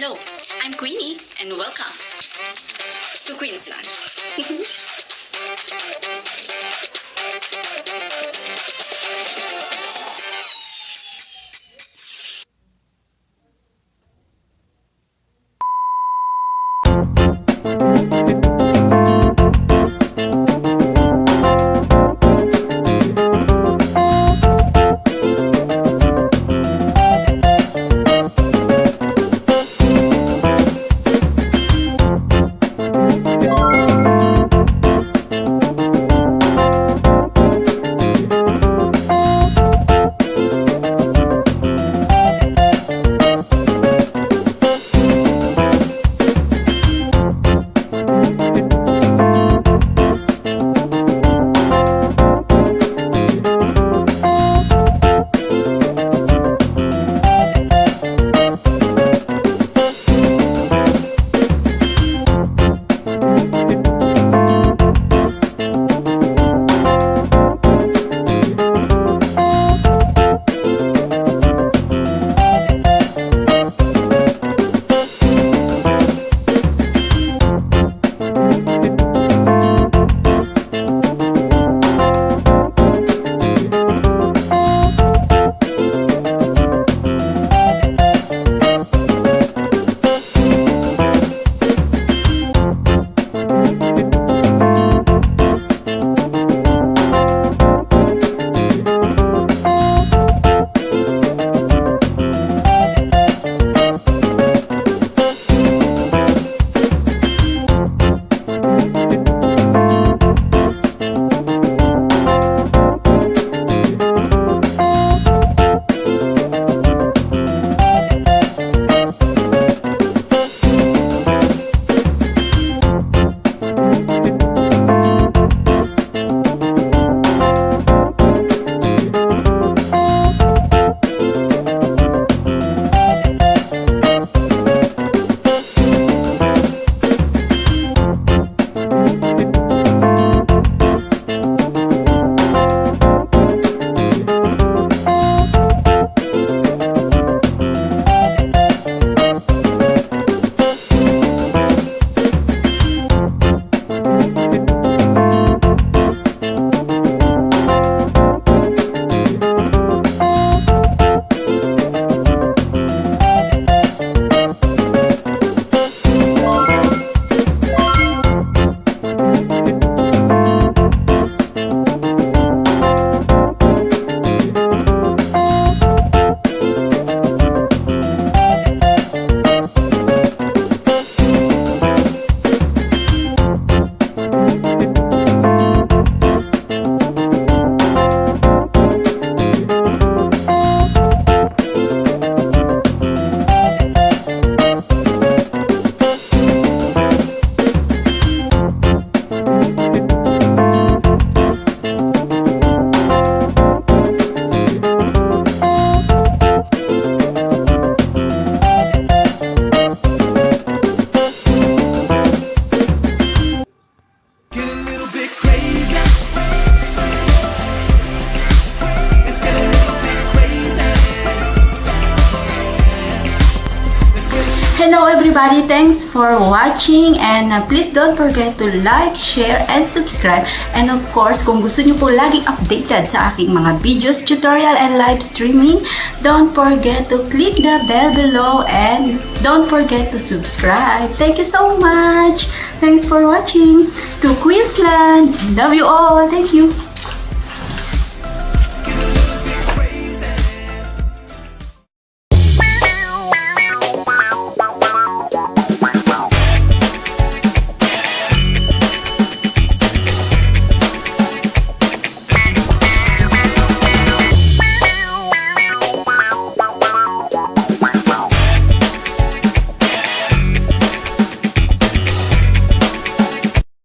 Hello, I'm Queenie and welcome to Queensland. Hello everybody, thanks for watching and please don't forget to like, share, and subscribe. And of course, kung gusto nyo po laging updated sa aking mga videos, tutorial, and live streaming, don't forget to click the bell below and don't forget to subscribe. Thank you so much. Thanks for watching. To Queensland. Love you all. Thank you.